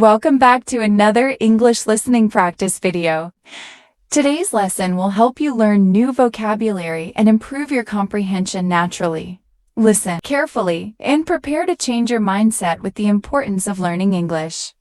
Welcome back to another English listening practice video. Today's lesson will help you learn new vocabulary and improve your comprehension naturally. Listen carefully and prepare to change your mindset with the importance of learning English.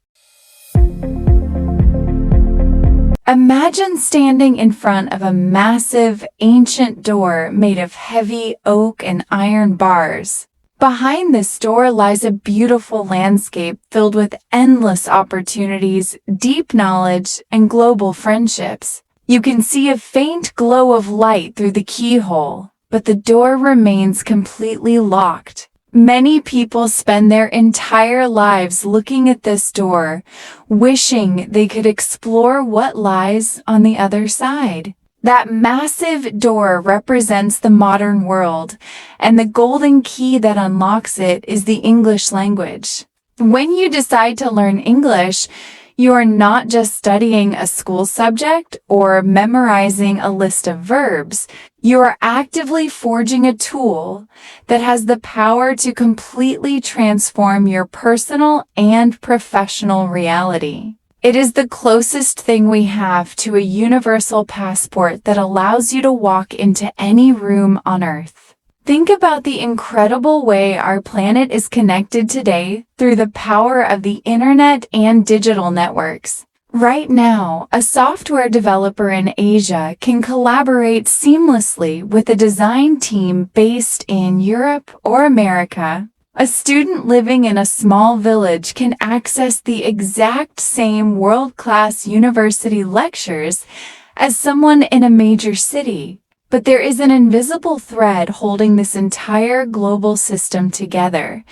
Imagine standing in front of a massive, ancient door made of heavy oak and iron bars. Behind this door lies a beautiful landscape filled with endless opportunities, deep knowledge, and global friendships. You can see a faint glow of light through the keyhole, but the door remains completely locked. Many people spend their entire lives looking at this door, wishing they could explore what lies on the other side. That massive door represents the modern world, and the golden key that unlocks it is the English language. When you decide to learn English, you are not just studying a school subject or memorizing a list of verbs. You are actively forging a tool that has the power to completely transform your personal and professional reality. It is the closest thing we have to a universal passport that allows you to walk into any room on Earth. Think about the incredible way our planet is connected today through the power of the internet and digital networks. Right now, a software developer in Asia can collaborate seamlessly with a design team based in Europe or America. A student living in a small village can access the exact same world-class university lectures as someone in a major city. But there is an invisible thread holding this entire global system together,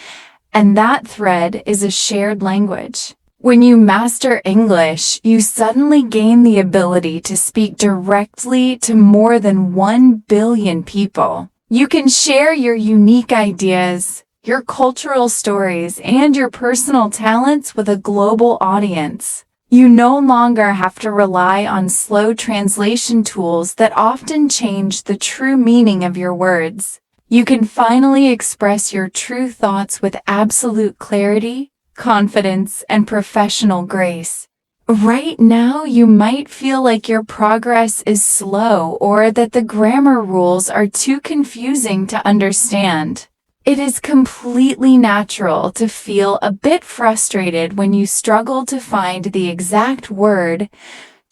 and that thread is a shared language. When you master English, you suddenly gain the ability to speak directly to more than 1 billion people. You can share your unique ideas, your cultural stories, and your personal talents with a global audience. You no longer have to rely on slow translation tools that often change the true meaning of your words. You can finally express your true thoughts with absolute clarity, confidence, and professional grace. Right now, you might feel like your progress is slow or that the grammar rules are too confusing to understand. It is completely natural to feel a bit frustrated when you struggle to find the exact word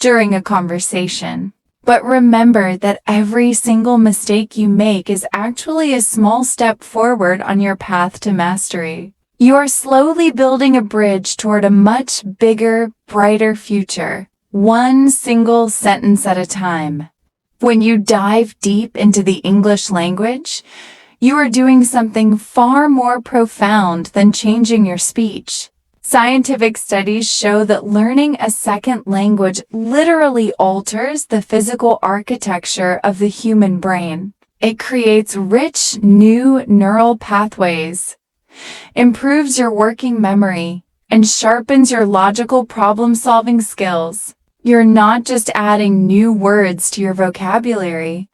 during a conversation. But remember that every single mistake you make is actually a small step forward on your path to mastery. You are slowly building a bridge toward a much bigger, brighter future, one single sentence at a time. When you dive deep into the English language, you are doing something far more profound than changing your speech. Scientific studies show that learning a second language literally alters the physical architecture of the human brain. It creates rich, new neural pathways, improves your working memory, and sharpens your logical problem-solving skills. You're not just adding new words to your vocabulary.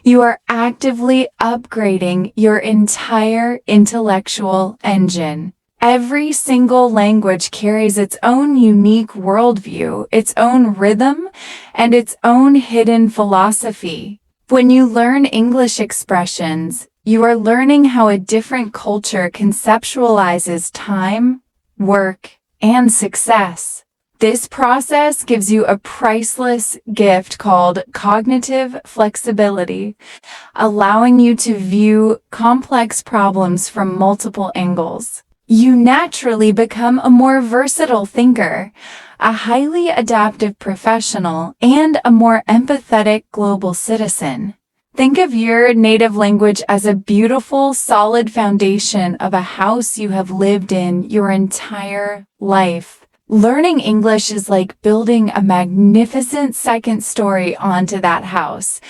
You are actively upgrading your entire intellectual engine. Every single language carries its own unique worldview, its own rhythm, and its own hidden philosophy. When you learn English expressions, you are learning how a different culture conceptualizes time, work, and success. This process gives you a priceless gift called cognitive flexibility, allowing you to view complex problems from multiple angles. You naturally become a more versatile thinker, a highly adaptive professional, and a more empathetic global citizen. Think of your native language as a beautiful, solid foundation of a house you have lived in your entire life. Learning English is like building a magnificent second story onto that house,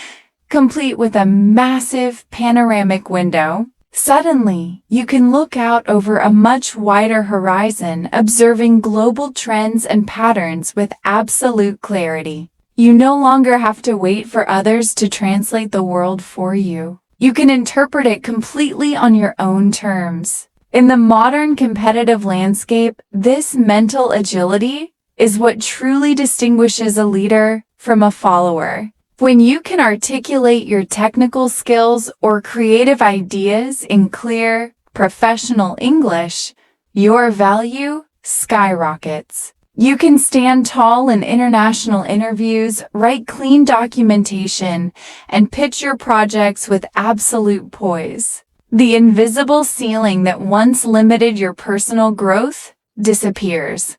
complete with a massive panoramic window. Suddenly, you can look out over a much wider horizon, observing global trends and patterns with absolute clarity. You no longer have to wait for others to translate the world for you. You can interpret it completely on your own terms. In the modern competitive landscape, this mental agility is what truly distinguishes a leader from a follower. When you can articulate your technical skills or creative ideas in clear, professional English, your value skyrockets. You can stand tall in international interviews, write clean documentation, and pitch your projects with absolute poise. The invisible ceiling that once limited your personal growth disappears,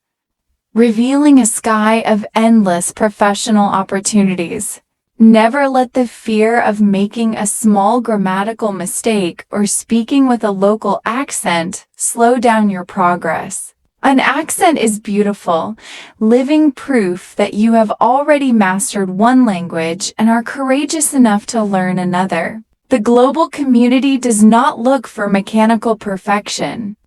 revealing a sky of endless professional opportunities. Never let the fear of making a small grammatical mistake or speaking with a local accent slow down your progress. An accent is beautiful, living proof that you have already mastered one language and are courageous enough to learn another. The global community does not look for mechanical perfection.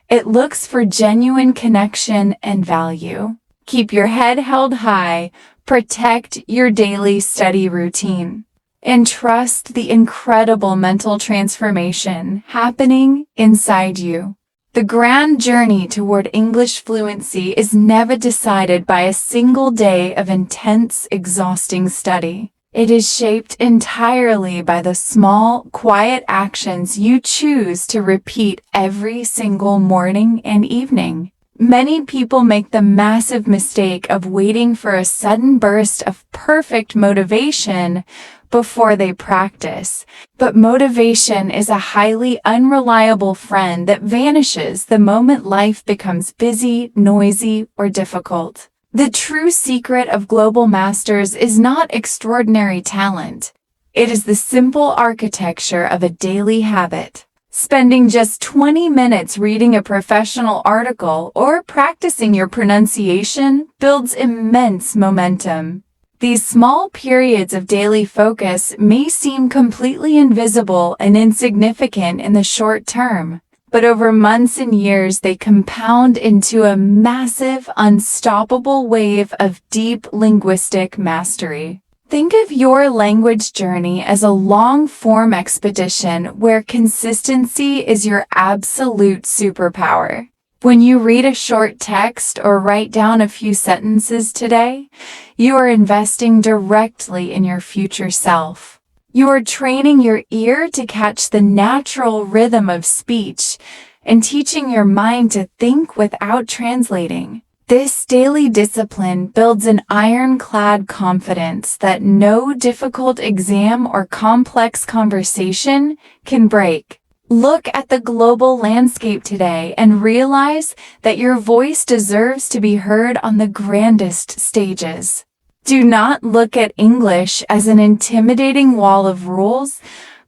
It looks for genuine connection and value. Keep your head held high, protect your daily study routine, and trust the incredible mental transformation happening inside you. The grand journey toward English fluency is never decided by a single day of intense, exhausting study. It is shaped entirely by the small, quiet actions you choose to repeat every single morning and evening. Many people make the massive mistake of waiting for a sudden burst of perfect motivation before they practice. But motivation is a highly unreliable friend that vanishes the moment life becomes busy, noisy, or difficult. The true secret of global masters is not extraordinary talent. It is the simple architecture of a daily habit. Spending just 20 minutes reading a professional article or practicing your pronunciation builds immense momentum. These small periods of daily focus may seem completely invisible and insignificant in the short term, but over months and years they compound into a massive, unstoppable wave of deep linguistic mastery. Think of your language journey as a long-form expedition where consistency is your absolute superpower. When you read a short text or write down a few sentences today, you are investing directly in your future self. You are training your ear to catch the natural rhythm of speech and teaching your mind to think without translating. This daily discipline builds an ironclad confidence that no difficult exam or complex conversation can break. Look at the global landscape today and realize that your voice deserves to be heard on the grandest stages. Do not look at English as an intimidating wall of rules,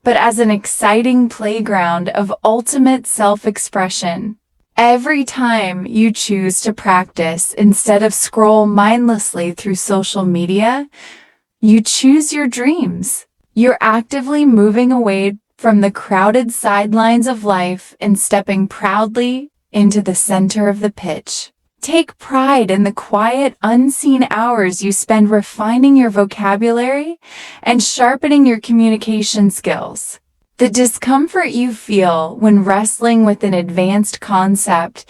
but as an exciting playground of ultimate self-expression. Every time you choose to practice instead of scroll mindlessly through social media, you choose your dreams. You're actively moving away from the crowded sidelines of life and stepping proudly into the center of the pitch. Take pride in the quiet, unseen hours you spend refining your vocabulary and sharpening your communication skills. The discomfort you feel when wrestling with an advanced concept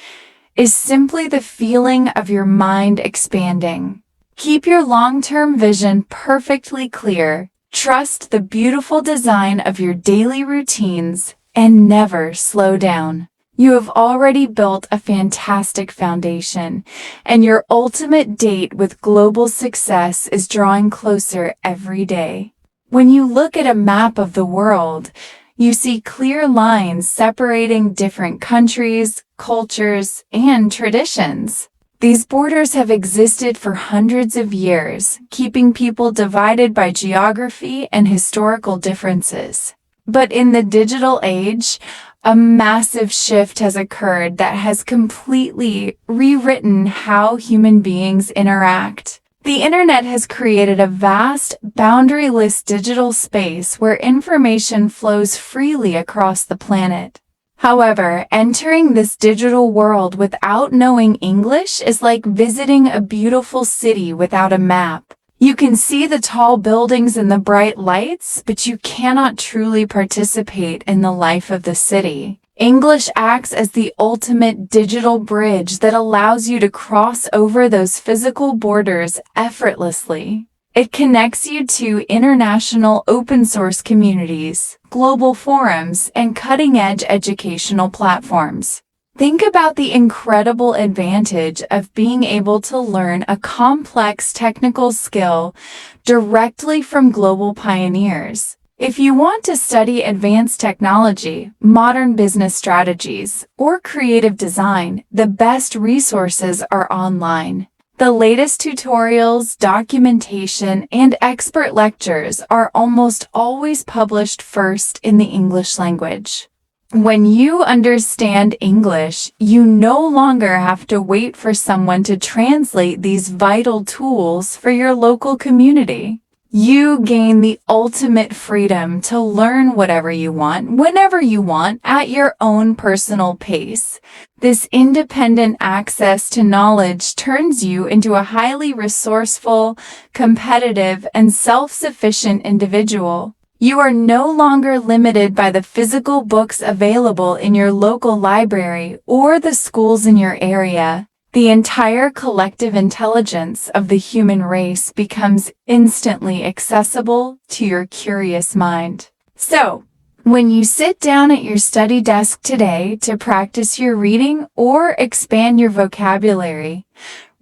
is simply the feeling of your mind expanding. Keep your long-term vision perfectly clear, trust the beautiful design of your daily routines, and never slow down. You have already built a fantastic foundation, and your ultimate date with global success is drawing closer every day. When you look at a map of the world, you see clear lines separating different countries, cultures, and traditions. These borders have existed for hundreds of years, keeping people divided by geography and historical differences. But in the digital age, a massive shift has occurred that has completely rewritten how human beings interact. The internet has created a vast, boundaryless digital space where information flows freely across the planet. However, entering this digital world without knowing English is like visiting a beautiful city without a map. You can see the tall buildings and the bright lights, but you cannot truly participate in the life of the city. English acts as the ultimate digital bridge that allows you to cross over those physical borders effortlessly. It connects you to international open-source communities, global forums, and cutting-edge educational platforms. Think about the incredible advantage of being able to learn a complex technical skill directly from global pioneers. If you want to study advanced technology, modern business strategies, or creative design, the best resources are online. The latest tutorials, documentation, and expert lectures are almost always published first in the English language. When you understand English, you no longer have to wait for someone to translate these vital tools for your local community. You gain the ultimate freedom to learn whatever you want, whenever you want, at your own personal pace. This independent access to knowledge turns you into a highly resourceful, competitive, and self-sufficient individual. You are no longer limited by the physical books available in your local library or the schools in your area. The entire collective intelligence of the human race becomes instantly accessible to your curious mind. So, when you sit down at your study desk today to practice your reading or expand your vocabulary,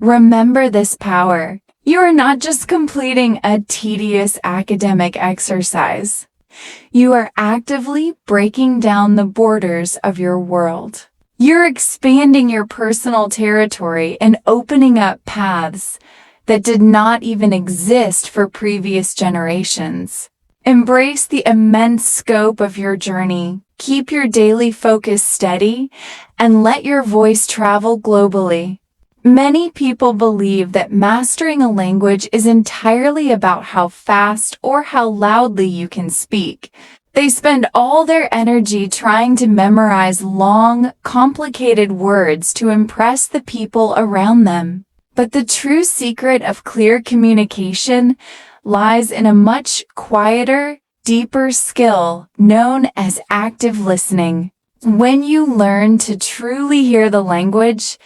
remember this power. You are not just completing a tedious academic exercise. You are actively breaking down the borders of your world. You're expanding your personal territory and opening up paths that did not even exist for previous generations. Embrace the immense scope of your journey. Keep your daily focus steady and let your voice travel globally. Many people believe that mastering a language is entirely about how fast or how loudly you can speak. They spend all their energy trying to memorize long, complicated words to impress the people around them. But the true secret of clear communication lies in a much quieter, deeper skill known as active listening. When you learn to truly hear the language,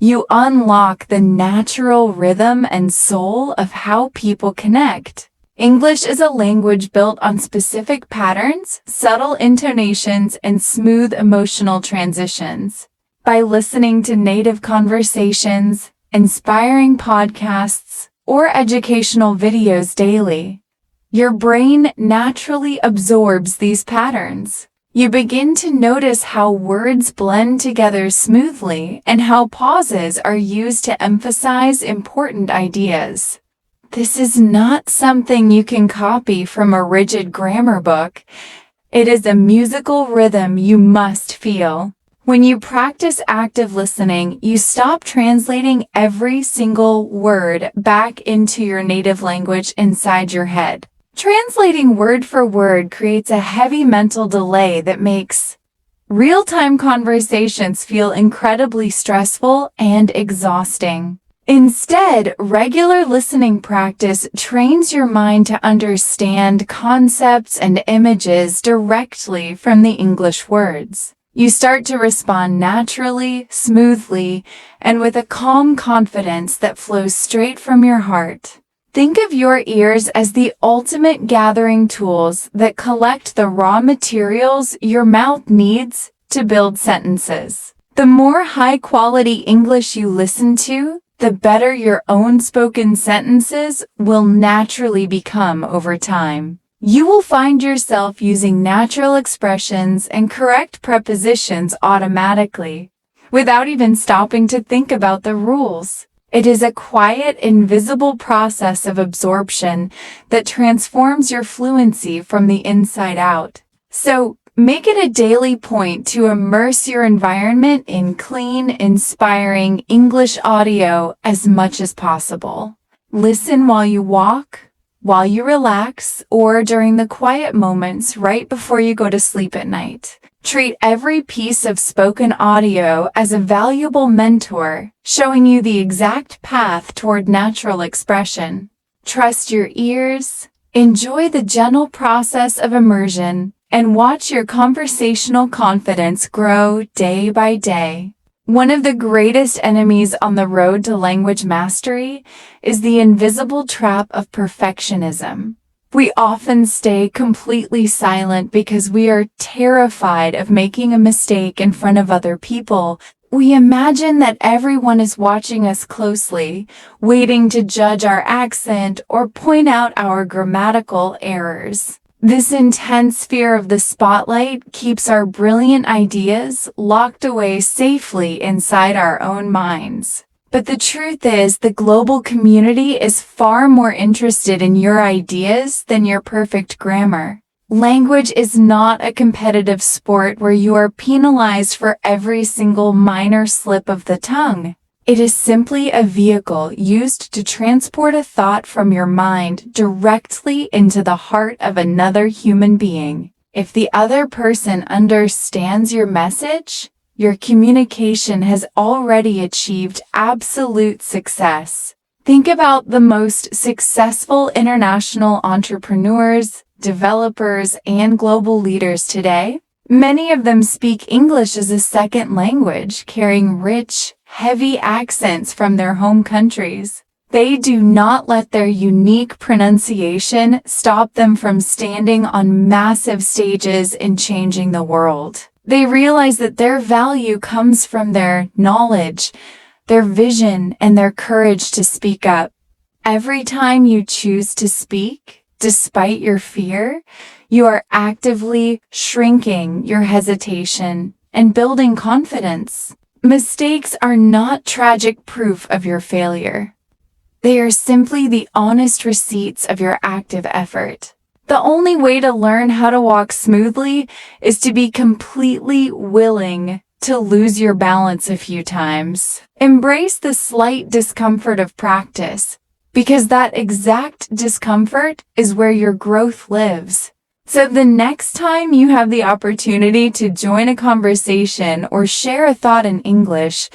you unlock the natural rhythm and soul of how people connect. English is a language built on specific patterns, subtle intonations, and smooth emotional transitions. By listening to native conversations, inspiring podcasts, or educational videos daily, your brain naturally absorbs these patterns. You begin to notice how words blend together smoothly and how pauses are used to emphasize important ideas. This is not something you can copy from a rigid grammar book. It is a musical rhythm you must feel. When you practice active listening, you stop translating every single word back into your native language inside your head. Translating word for word creates a heavy mental delay that makes real-time conversations feel incredibly stressful and exhausting. Instead, regular listening practice trains your mind to understand concepts and images directly from the English words. You start to respond naturally, smoothly, and with a calm confidence that flows straight from your heart. Think of your ears as the ultimate gathering tools that collect the raw materials your mouth needs to build sentences. The more high-quality English you listen to, the better your own spoken sentences will naturally become over time. You will find yourself using natural expressions and correct prepositions automatically, without even stopping to think about the rules. It is a quiet, invisible process of absorption that transforms your fluency from the inside out. So, make it a daily point to immerse your environment in clean, inspiring English audio as much as possible. Listen while you walk, while you relax, or during the quiet moments right before you go to sleep at night. Treat every piece of spoken audio as a valuable mentor, showing you the exact path toward natural expression. Trust your ears, enjoy the gentle process of immersion, and watch your conversational confidence grow day by day. One of the greatest enemies on the road to language mastery is the invisible trap of perfectionism. We often stay completely silent because we are terrified of making a mistake in front of other people. We imagine that everyone is watching us closely, waiting to judge our accent or point out our grammatical errors. This intense fear of the spotlight keeps our brilliant ideas locked away safely inside our own minds. But the truth is, the global community is far more interested in your ideas than your perfect grammar. Language is not a competitive sport where you are penalized for every single minor slip of the tongue. It is simply a vehicle used to transport a thought from your mind directly into the heart of another human being. If the other person understands your message, your communication has already achieved absolute success. Think about the most successful international entrepreneurs, developers, and global leaders today. Many of them speak English as a second language, carrying rich, heavy accents from their home countries. They do not let their unique pronunciation stop them from standing on massive stages and changing the world. They realize that their value comes from their knowledge, their vision, and their courage to speak up. Every time you choose to speak, despite your fear, you are actively shrinking your hesitation and building confidence. Mistakes are not tragic proof of your failure. They are simply the honest receipts of your active effort. The only way to learn how to walk smoothly is to be completely willing to lose your balance a few times. Embrace the slight discomfort of practice, because that exact discomfort is where your growth lives. So the next time you have the opportunity to join a conversation or share a thought in English,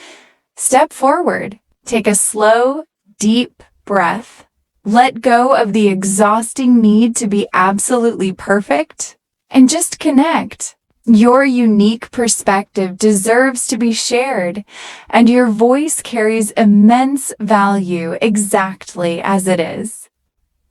step forward, take a slow, deep breath, let go of the exhausting need to be absolutely perfect, and just connect. Your unique perspective deserves to be shared, and your voice carries immense value exactly as it is.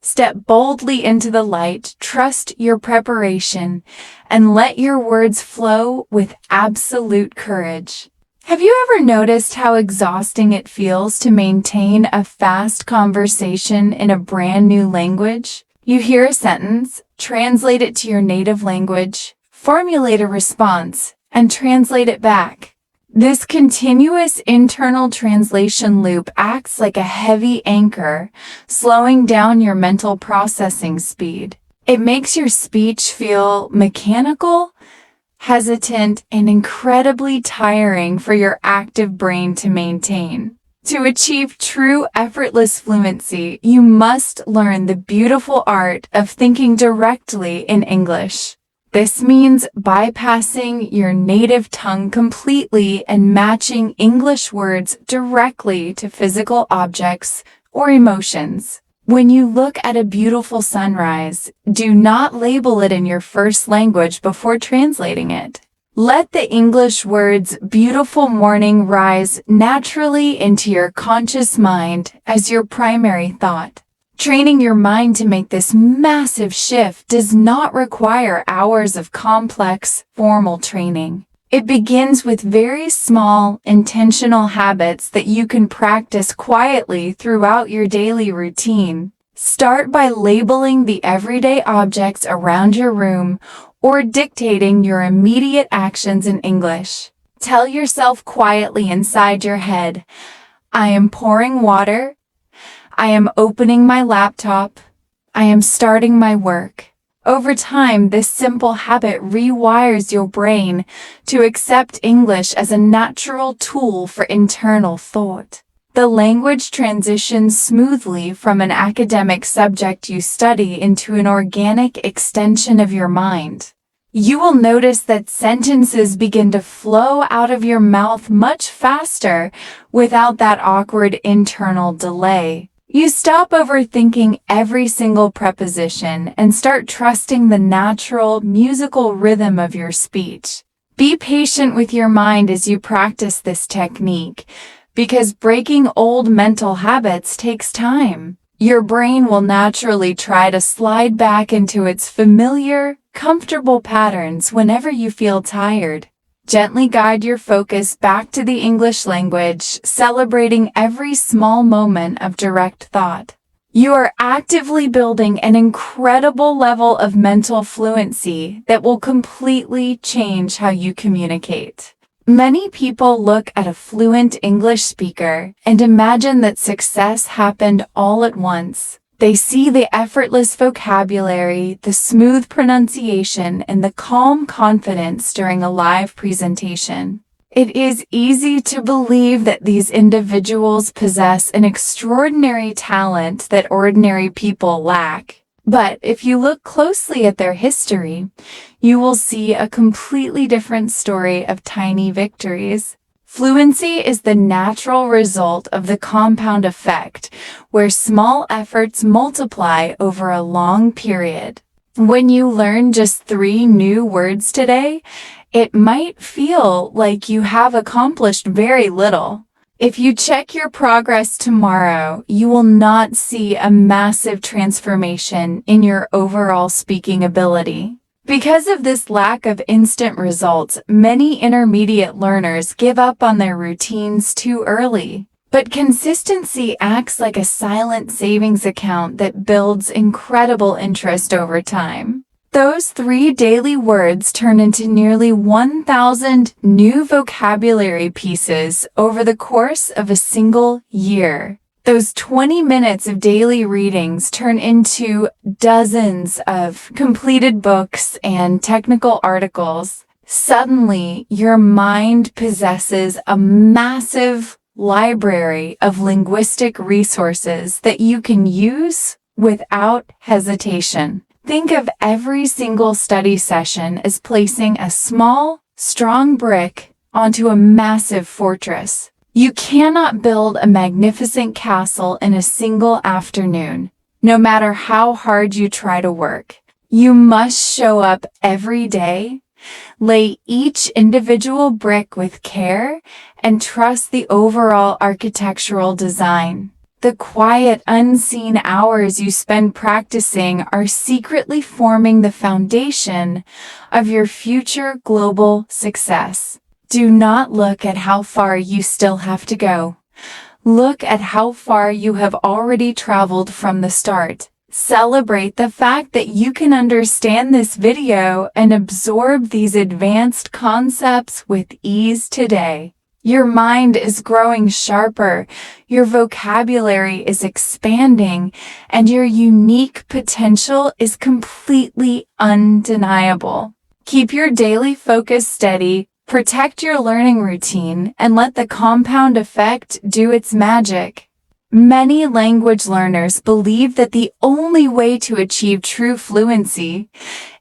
Step boldly into the light, trust your preparation, and let your words flow with absolute courage. Have you ever noticed how exhausting it feels to maintain a fast conversation in a brand new language? You hear a sentence, translate it to your native language, formulate a response, and translate it back. This continuous internal translation loop acts like a heavy anchor, slowing down your mental processing speed. It makes your speech feel mechanical, hesitant, and incredibly tiring for your active brain to maintain. To achieve true effortless fluency, you must learn the beautiful art of thinking directly in English. This means bypassing your native tongue completely and matching English words directly to physical objects or emotions. When you look at a beautiful sunrise, do not label it in your first language before translating it. Let the English words "beautiful morning" rise naturally into your conscious mind as your primary thought. Training your mind to make this massive shift does not require hours of complex, formal training. It begins with very small, intentional habits that you can practice quietly throughout your daily routine. Start by labeling the everyday objects around your room or dictating your immediate actions in English. Tell yourself quietly inside your head, "I am pouring water. I am opening my laptop. I am starting my work." Over time, this simple habit rewires your brain to accept English as a natural tool for internal thought. The language transitions smoothly from an academic subject you study into an organic extension of your mind. You will notice that sentences begin to flow out of your mouth much faster without that awkward internal delay. You stop overthinking every single preposition and start trusting the natural, musical rhythm of your speech. Be patient with your mind as you practice this technique, because breaking old mental habits takes time. Your brain will naturally try to slide back into its familiar, comfortable patterns whenever you feel tired. Gently guide your focus back to the English language, celebrating every small moment of direct thought. You are actively building an incredible level of mental fluency that will completely change how you communicate. Many people look at a fluent English speaker and imagine that success happened all at once. They see the effortless vocabulary, the smooth pronunciation, and the calm confidence during a live presentation. It is easy to believe that these individuals possess an extraordinary talent that ordinary people lack. But if you look closely at their history, you will see a completely different story of tiny victories. Fluency is the natural result of the compound effect, where small efforts multiply over a long period. When you learn just 3 new words today, it might feel like you have accomplished very little. If you check your progress tomorrow, you will not see a massive transformation in your overall speaking ability. Because of this lack of instant results, many intermediate learners give up on their routines too early. But consistency acts like a silent savings account that builds incredible interest over time. Those 3 daily words turn into nearly 1,000 new vocabulary pieces over the course of a single year. Those 20 minutes of daily readings turn into dozens of completed books and technical articles. Suddenly, your mind possesses a massive library of linguistic resources that you can use without hesitation. Think of every single study session as placing a small, strong brick onto a massive fortress. You cannot build a magnificent castle in a single afternoon, no matter how hard you try to work. You must show up every day, lay each individual brick with care, and trust the overall architectural design. The quiet, unseen hours you spend practicing are secretly forming the foundation of your future global success. Do not look at how far you still have to go. Look at how far you have already traveled from the start. Celebrate the fact that you can understand this video and absorb these advanced concepts with ease today. Your mind is growing sharper, your vocabulary is expanding, and your unique potential is completely undeniable. Keep your daily focus steady, protect your learning routine, and let the compound effect do its magic. Many language learners believe that the only way to achieve true fluency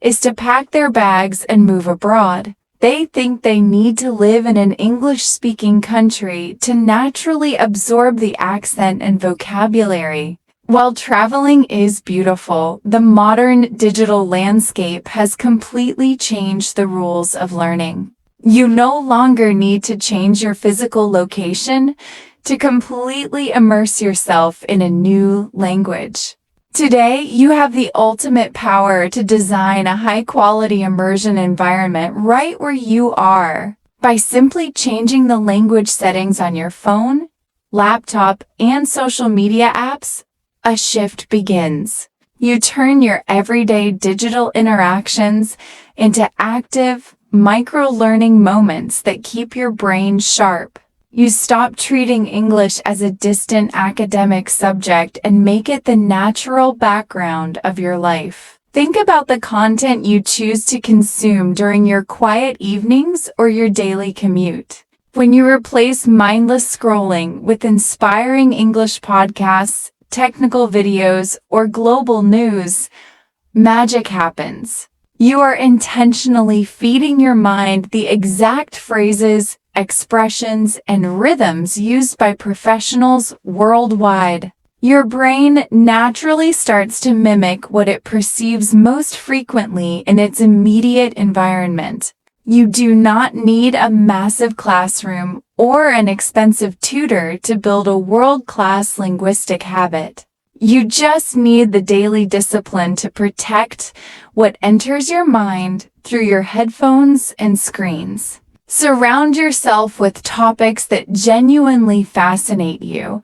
is to pack their bags and move abroad. They think they need to live in an English-speaking country to naturally absorb the accent and vocabulary. While traveling is beautiful, the modern digital landscape has completely changed the rules of learning. You no longer need to change your physical location to completely immerse yourself in a new language. Today, you have the ultimate power to design a high-quality immersion environment right where you are. By simply changing the language settings on your phone, laptop, and social media apps, a shift begins. You turn your everyday digital interactions into active, micro-learning moments that keep your brain sharp. You stop treating English as a distant academic subject and make it the natural background of your life. Think about the content you choose to consume during your quiet evenings or your daily commute. When you replace mindless scrolling with inspiring English podcasts, technical videos, or global news, magic happens. You are intentionally feeding your mind the exact phrases, expressions, and rhythms used by professionals worldwide. Your brain naturally starts to mimic what it perceives most frequently in its immediate environment. You do not need a massive classroom or an expensive tutor to build a world-class linguistic habit. You just need the daily discipline to protect what enters your mind through your headphones and screens. Surround yourself with topics that genuinely fascinate you,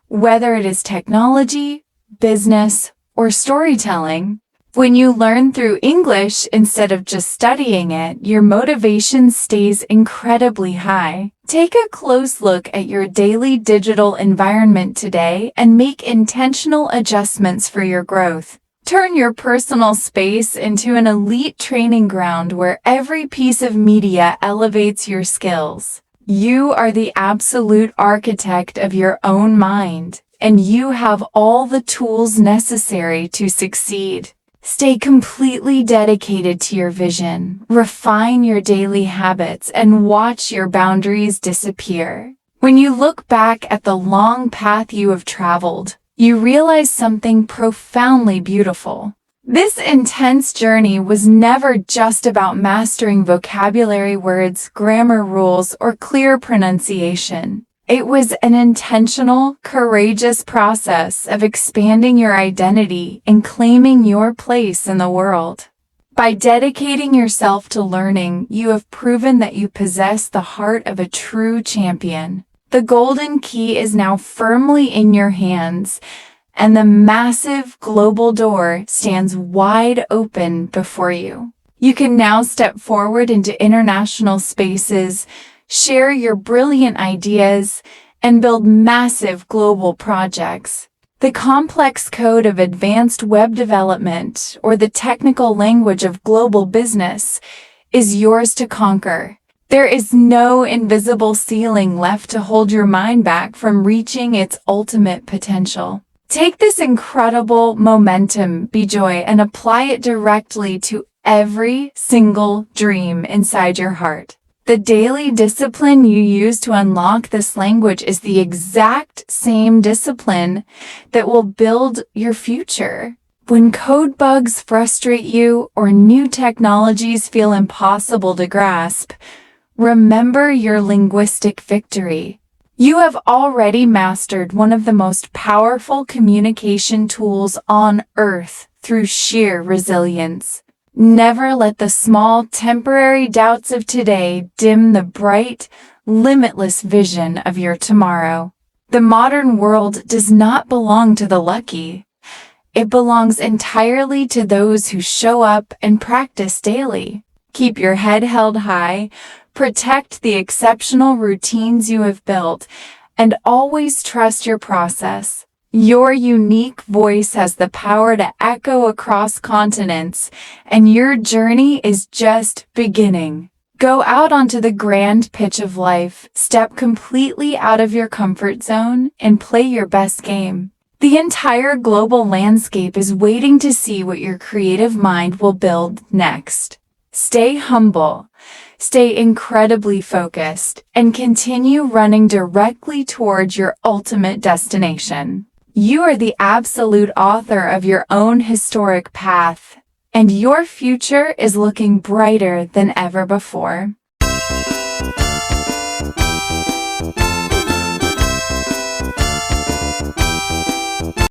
whether it is technology, business, or storytelling. When you learn through English instead of just studying it, your motivation stays incredibly high. Take a close look at your daily digital environment today and make intentional adjustments for your growth. Turn your personal space into an elite training ground where every piece of media elevates your skills. You are the absolute architect of your own mind, and you have all the tools necessary to succeed. Stay completely dedicated to your vision, refine your daily habits, and watch your boundaries disappear. When you look back at the long path you have traveled, you realize something profoundly beautiful. This intense journey was never just about mastering vocabulary words, grammar rules, or clear pronunciation. It was an intentional, courageous process of expanding your identity and claiming your place in the world. By dedicating yourself to learning, you have proven that you possess the heart of a true champion. The golden key is now firmly in your hands, and the massive global door stands wide open before you. You can now step forward into international spaces, share your brilliant ideas, and build massive global projects. The complex code of advanced web development, or the technical language of global business, is yours to conquer. There is no invisible ceiling left to hold your mind back from reaching its ultimate potential. Take this incredible momentum, joy, and apply it directly to every single dream inside your heart. The daily discipline you use to unlock this language is the exact same discipline that will build your future. When code bugs frustrate you or new technologies feel impossible to grasp, remember your linguistic victory. You have already mastered one of the most powerful communication tools on earth through sheer resilience. Never let the small, temporary doubts of today dim the bright, limitless vision of your tomorrow. The modern world does not belong to the lucky. It belongs entirely to those who show up and practice daily. Keep your head held high, protect the exceptional routines you have built, and always trust your process. Your unique voice has the power to echo across continents, and your journey is just beginning. Go out onto the grand pitch of life, step completely out of your comfort zone, and play your best game. The entire global landscape is waiting to see what your creative mind will build next. Stay humble, stay incredibly focused, and continue running directly towards your ultimate destination. You are the absolute author of your own historic path, and your future is looking brighter than ever before.